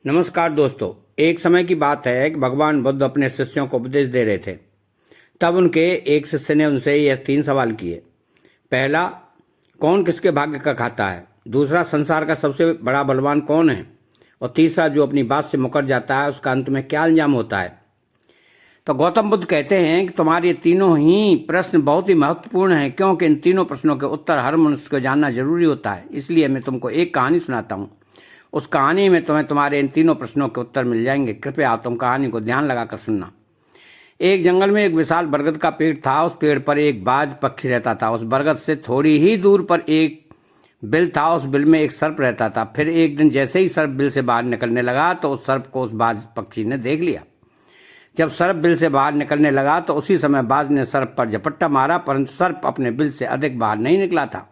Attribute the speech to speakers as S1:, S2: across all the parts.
S1: नमस्कार दोस्तों। एक समय की बात है कि भगवान बुद्ध अपने शिष्यों को उपदेश दे रहे थे। तब उनके एक शिष्य ने उनसे यह 3 सवाल किए। पहला, कौन किसके भाग्य का खाता है? दूसरा, संसार का सबसे बड़ा बलवान कौन है? और तीसरा, जो अपनी बात से मुकर जाता है उसका अंत में क्या अंजाम होता है? तो गौतम बुद्ध कहते हैं कि तुम्हारे ये तीनों ही प्रश्न बहुत ही महत्वपूर्ण हैं, क्योंकि इन तीनों प्रश्नों के उत्तर हर मनुष्य को जानना जरूरी होता है। इसलिए मैं तुमको एक कहानी सुनाता हूँ। उस कहानी में तुम्हें तुम्हारे इन तीनों प्रश्नों के उत्तर मिल जाएंगे। कृपया तुम कहानी को ध्यान लगाकर सुनना। एक जंगल में एक विशाल बरगद का पेड़ था। उस पेड़ पर एक बाज पक्षी रहता था। उस बरगद से थोड़ी ही दूर पर एक बिल था। उस बिल में एक सर्प रहता था। फिर एक दिन जैसे ही सर्प बिल से बाहर निकलने लगा तो उस सर्प को उस बाज पक्षी ने देख लिया। जब सर्प बिल से बाहर निकलने लगा तो उसी समय बाज ने सर्प पर झपट्टा मारा, परंतु सर्प अपने बिल से अधिक बाहर नहीं निकला था,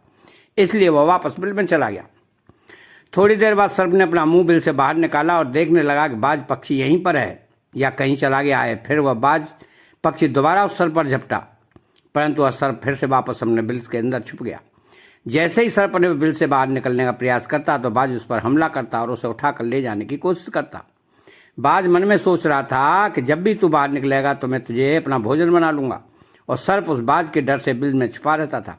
S1: इसलिए वह वापस बिल में चला गया। थोड़ी देर बाद सर्प ने अपना मुंह बिल से बाहर निकाला और देखने लगा कि बाज पक्षी यहीं पर है या कहीं चला गया है। फिर वह बाज पक्षी दोबारा उस सर्प पर झपटा, परंतु वह सर्प फिर से वापस अपने बिल के अंदर छुप गया। जैसे ही सर्प अपने बिल से बाहर निकलने का प्रयास करता तो बाज उस पर हमला करता और उसे उठाकर ले जाने की कोशिश करता। बाज मन में सोच रहा था कि जब भी तू बाहर निकलेगा तो मैं तुझे अपना भोजन बना लूंगा, और सर्प उस बाज के डर से बिल में छुपा रहता था।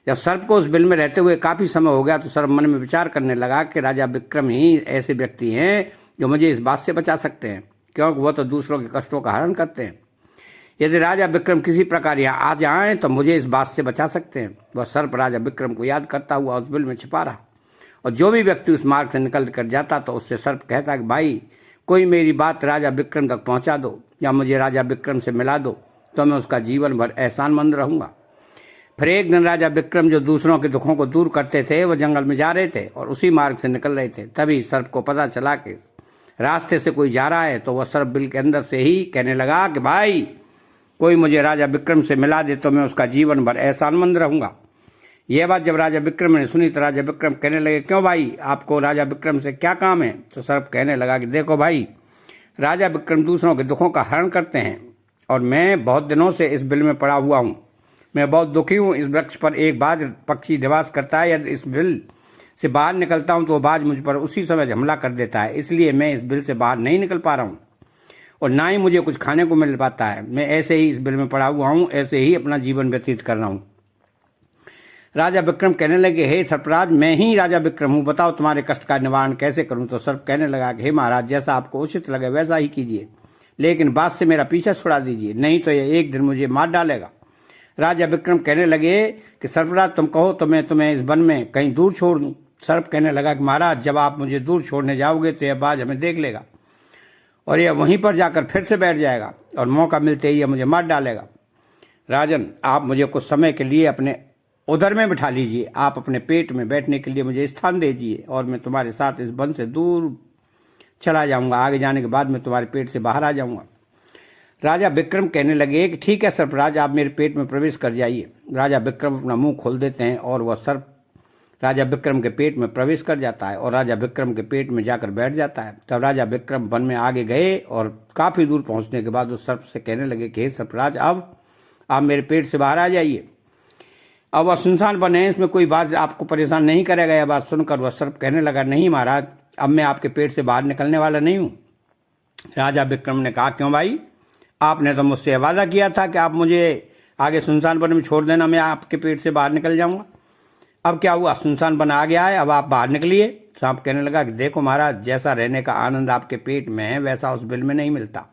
S1: जब सर्प को उस बिल में रहते हुए काफ़ी समय हो गया तो सर्प मन में विचार करने लगा कि राजा विक्रम ही ऐसे व्यक्ति हैं जो मुझे इस बात से बचा सकते हैं, क्योंकि वह तो दूसरों के कष्टों का हरण करते हैं। यदि राजा विक्रम किसी प्रकार यहाँ आ जाएं तो मुझे इस बात से बचा सकते हैं। वह सर्प राजा विक्रम को याद करता हुआ उस बिल में छिपा रहा, और जो भी व्यक्ति उस मार्ग से निकल कर जाता तो उससे सर्प कहता कि भाई, कोई मेरी बात राजा विक्रम तक पहुँचा दो या मुझे राजा विक्रम से मिला दो, तो मैं उसका जीवन भर एहसानमंद रहूँगा। फिर एक दिन राजा विक्रम, जो दूसरों के दुखों को दूर करते थे, वो जंगल में जा रहे थे और उसी मार्ग से निकल रहे थे। तभी सर्प को पता चला कि रास्ते से कोई जा रहा है, तो वह सर्प बिल के अंदर से ही कहने लगा कि भाई, कोई मुझे राजा विक्रम से मिला दे तो मैं उसका जीवन भर एहसानमंद रहूँगा। यह बात जब राजा विक्रम ने सुनी तो राजा विक्रम कहने लगे, क्यों भाई, आपको राजा विक्रम से क्या काम है? तो सर्प कहने लगा कि देखो भाई, राजा विक्रम दूसरों के दुखों का हरण करते हैं और मैं बहुत दिनों से इस बिल में पड़ा हुआ हूँ। मैं बहुत दुखी हूँ। इस वृक्ष पर एक बाज पक्षी निवास करता है। यदि इस बिल से बाहर निकलता हूँ तो वह बाज मुझ पर उसी समय हमला कर देता है, इसलिए मैं इस बिल से बाहर नहीं निकल पा रहा हूँ और ना ही मुझे कुछ खाने को मिल पाता है। मैं ऐसे ही इस बिल में पड़ा हुआ हूँ, ऐसे ही अपना जीवन व्यतीत कर रहा हूँ। राजा विक्रम कहने लगे, हे सर्पराज, मैं ही राजा विक्रम हूँ, बताओ तुम्हारे कष्ट का निवारण कैसे करूँ? तो सर्प कहने लगा कि हे महाराज, जैसा आपको उचित लगे वैसा ही कीजिए, लेकिन बात से मेरा पीछा छुड़ा दीजिए, नहीं तो यह एक दिन मुझे मार डालेगा। राजा विक्रम कहने लगे कि सर्पराज, तुम कहो तो मैं तुम्हें इस वन में कहीं दूर छोड़ दूं। सर्प कहने लगा कि महाराज, जब आप मुझे दूर छोड़ने जाओगे तो यह बाज हमें देख लेगा और यह वहीं पर जाकर फिर से बैठ जाएगा और मौका मिलते ही यह मुझे मार डालेगा। राजन, आप मुझे कुछ समय के लिए अपने उधर में बिठा लीजिए। आप अपने पेट में बैठने के लिए मुझे स्थान दे दीजिए और मैं तुम्हारे साथ इस वन से दूर चला जाऊंगा। आगे जाने के बाद मैं तुम्हारे पेट से बाहर आ जाऊंगा। राजा विक्रम कहने लगे कि ठीक है सर्पराज, आप मेरे पेट में प्रवेश कर जाइए। राजा विक्रम अपना मुंह खोल देते हैं और वह सर्प राजा विक्रम के पेट में प्रवेश कर जाता है और राजा विक्रम के पेट में जाकर बैठ जाता है। तब राजा विक्रम वन में आगे गए और काफ़ी दूर पहुंचने के बाद उस सर्प से कहने लगे कि हे सर्पराज, अब आप मेरे पेट से बाहर आ जाइए। अब वह सुनसान वन है, इसमें कोई बात आपको परेशान नहीं करेगा। यह बात सुनकर वह सर्प कहने लगा, नहीं महाराज, अब मैं आपके पेट से बाहर निकलने वाला नहीं हूँ। राजा विक्रम ने कहा, क्यों भाई, आपने तो मुझसे वादा किया था कि आप मुझे आगे सुनसान वन में छोड़ देना, मैं आपके पेट से बाहर निकल जाऊंगा। अब क्या हुआ, सुनसान वन आ गया है, अब आप बाहर निकलिए। सांप कहने लगा कि देखो महाराज, जैसा रहने का आनंद आपके पेट में है वैसा उस बिल में नहीं मिलता।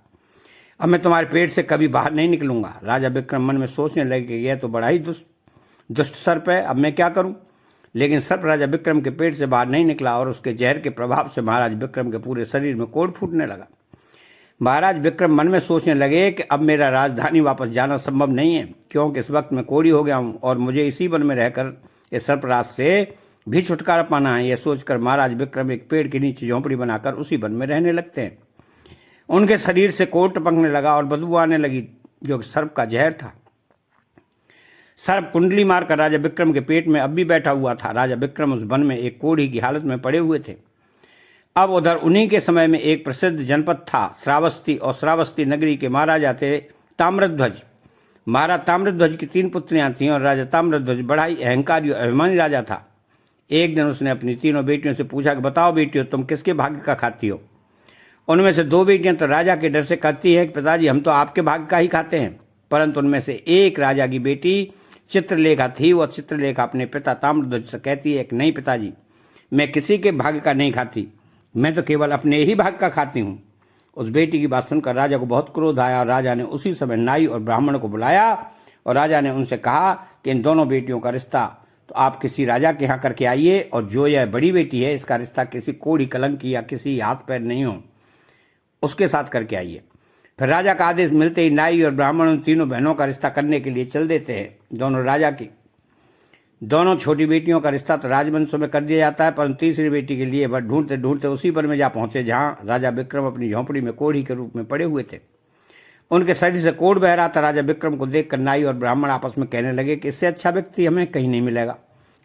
S1: अब मैं तुम्हारे पेट से कभी बाहर नहीं निकलूंगा। राजा विक्रम मन में सोचने लगे कि यह तो बड़ा ही दुष्ट सर्प है, अब मैं क्या करूं? लेकिन सर्प राजा विक्रम के पेट से बाहर नहीं निकला और उसके जहर के प्रभाव से महाराज विक्रम के पूरे शरीर में कोढ़ फूटने लगा। महाराज विक्रम मन में सोचने लगे कि अब मेरा राजधानी वापस जाना संभव नहीं है, क्योंकि इस वक्त मैं कोढ़ी हो गया हूँ और मुझे इसी वन में रहकर इस सर्पराज से भी छुटकारा पाना है। यह सोचकर महाराज विक्रम एक पेड़ के नीचे झोंपड़ी बनाकर उसी वन में रहने लगते हैं। उनके शरीर से कोढ़ टपकने लगा और बदबू आने लगी, जो सर्प का जहर था। सर्प कुंडली मारकर राजा विक्रम के पेट में अब भी बैठा हुआ था। राजा विक्रम उस वन में एक कोढ़ी की हालत में पड़े हुए थे। अब उधर उन्हीं के समय में एक प्रसिद्ध जनपद था श्रावस्ती, और श्रावस्ती नगरी के महाराजा थे ताम्रध्वज। महाराज ताम्रध्वज की 3 पुत्रियां थीं और राजा ताम्रध्वज बड़ा ही अहंकारी और अभिमानी राजा था। एक दिन उसने अपनी तीनों बेटियों से पूछा कि बताओ बेटियों, तुम किसके भाग्य का खाती हो? उनमें से 2 बेटियां तो राजा के डर से कहती है कि पिताजी हम तो आपके भाग का ही खाते हैं, परंतु उनमें से एक राजा की बेटी चित्रलेखा थी। वह चित्रलेखा अपने पिता ताम्रध्वज से कहती है कि नहीं पिताजी, मैं किसी के भाग का नहीं खाती, मैं तो केवल अपने ही भाग का खाती हूँ। उस बेटी की बात सुनकर राजा को बहुत क्रोध आया और राजा ने उसी समय नाई और ब्राह्मण को बुलाया और राजा ने उनसे कहा कि इन दोनों बेटियों का रिश्ता तो आप किसी राजा के यहाँ करके आइए, और जो यह बड़ी बेटी है इसका रिश्ता किसी कोढ़ी कलंकी या किसी हाथ पैर नहीं हो उसके साथ करके आइए। फिर राजा का आदेश मिलते ही नाई और ब्राह्मण उन तीनों बहनों का रिश्ता करने के लिए चल देते हैं। दोनों छोटी बेटियों का रिश्ता तो राजवंशों में कर दिया जाता है, परंतु तीसरी बेटी के लिए वह ढूंढते ढूंढते उसी पर में जा पहुंचे जहां राजा विक्रम अपनी झोंपड़ी में कोढ़ी के रूप में पड़े हुए थे। उनके शरीर से कोढ़ बह रहा था। राजा विक्रम को देखकर नाई और ब्राह्मण आपस में कहने लगे कि इससे अच्छा व्यक्ति हमें कहीं नहीं मिलेगा,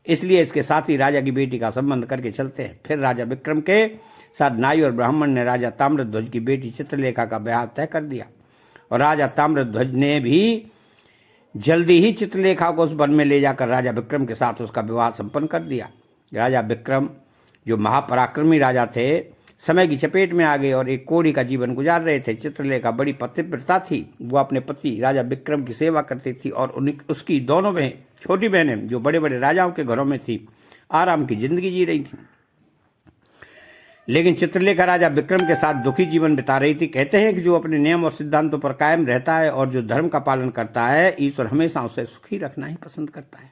S1: इसलिए इसके साथ ही राजा की बेटी का संबंध करके चलते हैं। फिर राजा विक्रम के साथ नाई और ब्राह्मण ने राजा ताम्रध्वज की बेटी चित्रलेखा का ब्याह तय कर दिया, और राजा ताम्रध्वज ने भी जल्दी ही चित्रलेखा को उस वन में ले जाकर राजा विक्रम के साथ उसका विवाह संपन्न कर दिया। राजा विक्रम जो महापराक्रमी राजा थे, समय की चपेट में आ गए और एक कोढ़ी का जीवन गुजार रहे थे। चित्रलेखा बड़ी पतिव्रता थी, वो अपने पति राजा विक्रम की सेवा करती थी और उसकी दोनों छोटी बहनें जो बड़े बड़े राजाओं के घरों में थी आराम की जिंदगी जी रही थी। लेकिन चित्रलेखा राजा विक्रम के साथ दुखी जीवन बिता रही थी। कहते हैं कि जो अपने नियम और सिद्धांतों पर कायम रहता है और जो धर्म का पालन करता है, ईश्वर हमेशा उसे सुखी रखना ही पसंद करता है।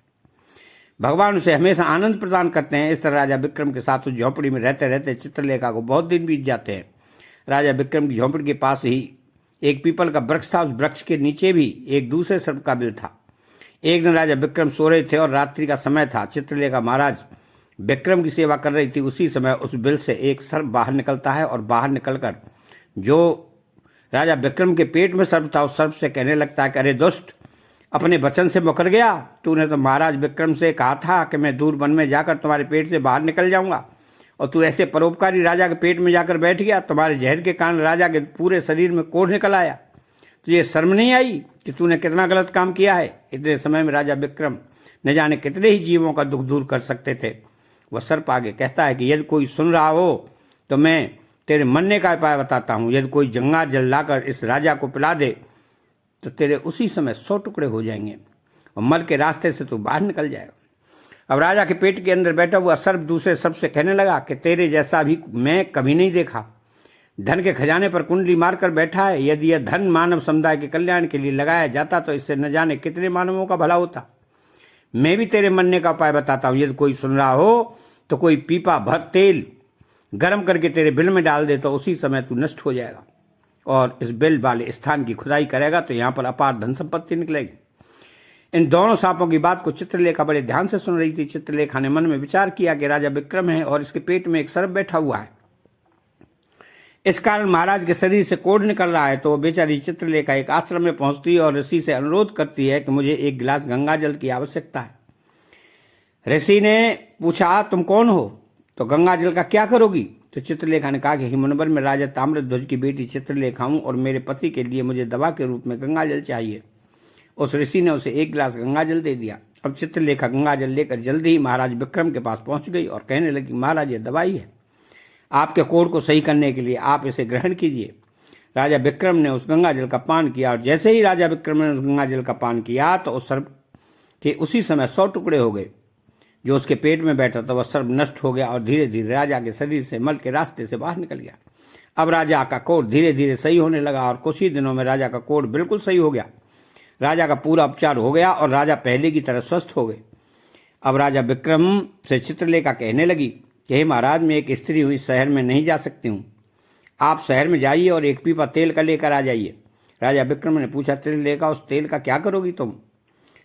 S1: भगवान उसे हमेशा आनंद प्रदान करते हैं। इस तरह राजा विक्रम के साथ उस झोंपड़ी में रहते रहते चित्रलेखा को बहुत दिन बीत जाते हैं। राजा विक्रम की झोंपड़ी के पास ही एक पीपल का वृक्ष था। उस वृक्ष के नीचे भी एक दूसरे सर्प का बिल था। एक दिन राजा विक्रम सो रहे थे और रात्रि का समय था। चित्रलेखा महाराज विक्रम की सेवा कर रही थी। उसी समय उस बिल से एक सर्प बाहर निकलता है और बाहर निकलकर जो राजा विक्रम के पेट में सर्प था उस सर्प से कहने लगता है कि अरे दुष्ट, अपने वचन से मुकर गया। तूने तो महाराज विक्रम से कहा था कि मैं दूर वन में जाकर तुम्हारे पेट से बाहर निकल जाऊंगा, और तू ऐसे परोपकारी राजा के पेट में जाकर बैठ गया। तुम्हारे जहर के कारण राजा के पूरे शरीर में कोढ़ निकल आया। तुझे शर्म नहीं आई कि तूने कितना गलत काम किया है? इतने समय में राजा विक्रम न जाने कितने ही जीवों का दुख दूर कर सकते थे। वह सर्प आगे कहता है कि यदि कोई सुन रहा हो तो मैं तेरे मरने का उपाय बताता हूँ। यदि कोई गंगा जल लाकर इस राजा को पिला दे तो तेरे उसी समय 100 टुकड़े हो जाएंगे और मर के रास्ते से तू बाहर निकल जाएगा। अब राजा के पेट के अंदर बैठा हुआ सर्प दूसरे सर्प से कहने लगा कि तेरे जैसा भी मैं कभी नहीं देखा। धन के खजाने पर कुंडली मारकर बैठा है। यदि यह धन मानव समुदाय के कल्याण के लिए लगाया जाता तो इससे न जाने कितने मानवों का भला होता। मैं भी तेरे मरने का उपाय बताता हूँ। यदि कोई सुन रहा हो तो कोई पीपा भर तेल गर्म करके तेरे बिल में डाल दे तो उसी समय तू नष्ट हो जाएगा, और इस बिल वाले स्थान की खुदाई करेगा तो यहाँ पर अपार धन संपत्ति निकलेगी। इन दोनों सांपों की बात को चित्रलेखा बड़े ध्यान से सुन रही थी। चित्रलेखा ने मन में विचार किया कि राजा विक्रम है और इसके पेट में एक सर्प बैठा हुआ है, इस कारण महाराज के शरीर से कोढ़ निकल रहा है। तो बेचारी चित्रलेखा एक आश्रम में पहुंचती है और ऋषि से अनुरोध करती है कि मुझे एक गिलास गंगा जल की आवश्यकता है। ऋषि ने पूछा तुम कौन हो, तो गंगा जल का क्या करोगी? तो चित्रलेखा ने कहा कि हिमनबर में राजा ताम्रध्वज की बेटी चित्रलेखा हूँ और मेरे पति के लिए मुझे दवा के रूप में गंगा जल चाहिए। उस ऋषि ने उसे एक गिलास गंगा जल दे दिया। अब चित्रलेखा गंगा जल लेकर जल्दी ही महाराज विक्रम के पास पहुंच गई और कहने लगी, महाराज ये दवाई है आपके कोढ़ को सही करने के लिए, आप इसे ग्रहण कीजिए। राजा विक्रम ने उस गंगा जल का पान किया और जैसे ही राजा विक्रम ने उस गंगा जल का पान किया तो उस सर्प के उसी समय 100 टुकड़े हो गए। जो उसके पेट में बैठा था वह सर्प नष्ट हो गया और धीरे धीरे राजा के शरीर से मल के रास्ते से बाहर निकल गया। अब राजा का कोढ़ धीरे धीरे सही होने लगा और कुछ ही दिनों में राजा का कोढ़ बिल्कुल सही हो गया। राजा का पूरा उपचार हो गया और राजा पहले की तरह स्वस्थ हो गए। अब राजा विक्रम से चित्रलेखा कहने लगी कि हे महाराज, मैं एक स्त्री हुई शहर में नहीं जा सकती हूँ, आप शहर में जाइए और एक पीपा तेल का लेकर आ जाइए। राजा विक्रम ने पूछा, चित्रलेखा उस तेल का क्या करोगी तुम?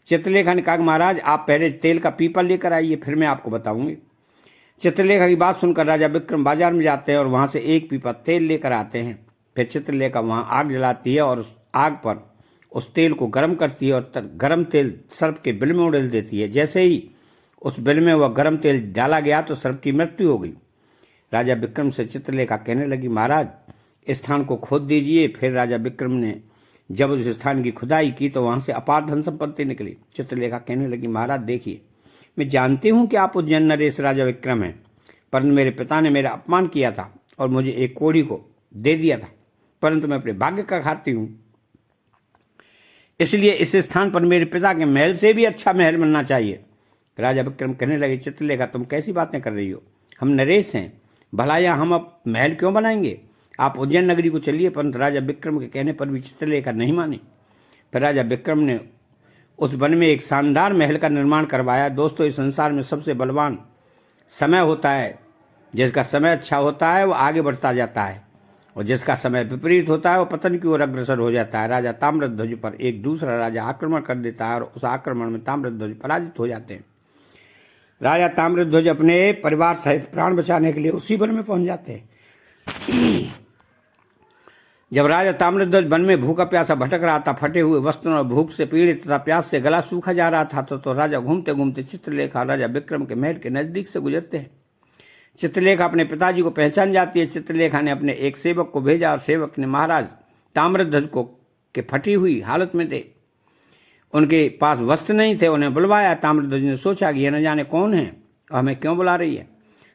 S1: चित्रलेखा ने कहा, महाराज आप पहले तेल का पीपा लेकर आइए, फिर मैं आपको बताऊंगी। चित्रलेखा की बात सुनकर राजा विक्रम बाजार में जाते हैं और वहां से एक पीपा तेल लेकर आते हैं। फिर चित्रलेखा वहां आग जलाती है और उस आग पर उस तेल को गर्म करती है और गर्म तेल सर्प के बिल में उड़ेल देती है। जैसे ही उस बिल में वह गर्म तेल डाला गया तो सर्प की मृत्यु हो गई। राजा विक्रम से चित्रलेखा कहने लगी, महाराज इस स्थान को खोद दीजिए। फिर राजा विक्रम ने जब उस स्थान की खुदाई की तो वहां से अपार धन संपत्ति निकली। चित्रलेखा कहने लगी, महाराज देखिए, मैं जानती हूँ कि आप उज्जैन नरेश राजा विक्रम हैं, परंतु मेरे पिता ने मेरा अपमान किया था और मुझे एक कोढ़ी को दे दिया था, परंतु मैं अपने भाग्य का खाती हूँ, इसलिए इस स्थान पर मेरे पिता के महल से भी अच्छा महल बनना चाहिए। राजा विक्रम कहने लगे, चित्रलेखा तुम कैसी बातें कर रही हो, हम नरेश हैं, भला यहाँ हम अब महल क्यों बनाएंगे, आप उज्जैन नगरी को चलिए। परंतु राजा विक्रम के कहने पर भी चित्रलेखा नहीं मानी। फिर राजा विक्रम ने उस वन में एक शानदार महल का निर्माण करवाया। दोस्तों, इस संसार में सबसे बलवान समय होता है। जिसका समय अच्छा होता है वो आगे बढ़ता जाता है, और जिसका समय विपरीत होता है वो पतन की ओर अग्रसर हो जाता है। राजा ताम्रध्वज पर एक दूसरा राजा आक्रमण कर देता है और उस आक्रमण में ताम्रध्वज पराजित हो जाते हैं। राजा ताम्रध्वज अपने परिवार सहित प्राण बचाने के लिए उसी वन में पहुंच जाते हैं। जब राजा ताम्रध्वज वन में भूखा प्यासा भटक रहा था, फटे हुए वस्त्रों और भूख से पीड़ित तथा प्यास से गला सूखा जा रहा था, तो राजा घूमते घूमते चित्रलेखा राजा विक्रम के महल के नजदीक से गुजरते हैं। चित्रलेखा अपने पिताजी को पहचान जाती है। चित्रलेखा ने अपने एक सेवक को भेजा और सेवक ने महाराज ताम्रध्वज को के फटी हुई हालत में थे, उनके पास वस्त्र नहीं थे, उन्हें बुलवाया। ताम्रध्वज ने सोचा कि यह न जाने कौन है और हमें क्यों बुला रही है।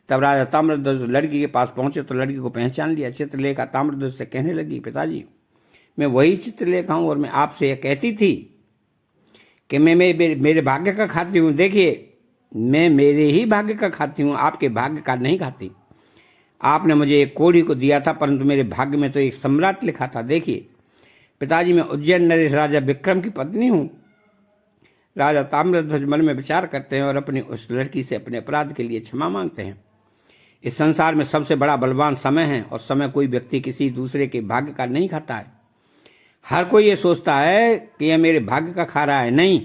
S1: तब राजा ताम्रध्वज लड़की के पास पहुंचे तो लड़की को पहचान लिया। चित्रलेखा ताम्रध्वज से कहने लगी, पिताजी मैं वही चित्रलेखा हूँ और मैं आपसे यह कहती थी कि मैं मेरे भाग्य का खाती हूँ। देखिए, मैं मेरे ही भाग्य का खाती हूँ, आपके भाग्य का नहीं खाती। आपने मुझे एक कोढ़ी को दिया था, परंतु मेरे भाग्य में तो एक सम्राट लिखा था। देखिए पिताजी, मैं उज्जैन नरेश राजा विक्रम की पत्नी हूँ। राजा ताम्रध्वज मन में विचार करते हैं और अपनी उस लड़की से अपने अपराध के लिए क्षमा मांगते हैं। इस संसार में सबसे बड़ा बलवान समय है, और समय कोई व्यक्ति किसी दूसरे के भाग्य का नहीं खाता है। हर कोई ये सोचता है कि यह मेरे भाग्य का खा रहा है। नहीं,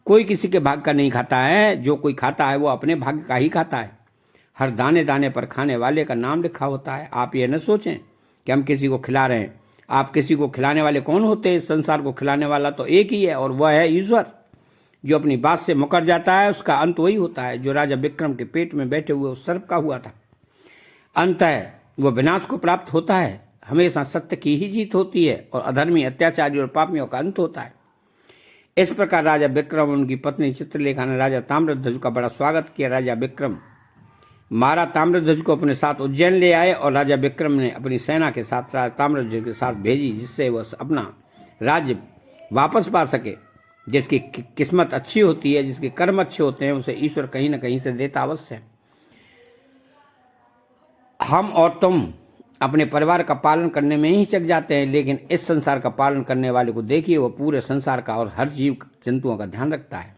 S1: कोई किसी के भाग्य का नहीं खाता है। जो कोई खाता है वो अपने भाग्य का ही खाता है। हर दाने दाने पर खाने वाले का नाम लिखा होता है। आप ये न सोचें कि हम किसी को खिला रहे हैं। आप किसी को खिलाने वाले कौन होते हैं? इस संसार को खिलाने वाला तो एक ही है, और वह है ईश्वर। जो अपनी बात से मुकर जाता है उसका अंत वही होता है जो राजा विक्रम के पेट में बैठे हुए उस सर्प का हुआ था। अंततः वो विनाश को प्राप्त होता है। हमेशा सत्य की ही जीत होती है और अधर्मी, अत्याचारी और पापियों का अंत होता है। इस प्रकार राजा विक्रम और उनकी पत्नी चित्रलेखा ने राजा ताम्रध्वज का बड़ा स्वागत किया। राजा विक्रम महाराज ताम्रध्वज को अपने साथ उज्जैन ले आए और राजा विक्रम ने अपनी सेना के साथ राजा ताम्रध्वज के साथ भेजी, जिससे वह अपना राज्य वापस पा सके। जिसकी किस्मत अच्छी होती है, जिसके कर्म अच्छे होते हैं, उसे ईश्वर कहीं न कहीं से देता अवश्य है। हम और तुम अपने परिवार का पालन करने में ही चक जाते हैं, लेकिन इस संसार का पालन करने वाले को देखिए, वह पूरे संसार का और हर जीव जंतुओं का ध्यान रखता है।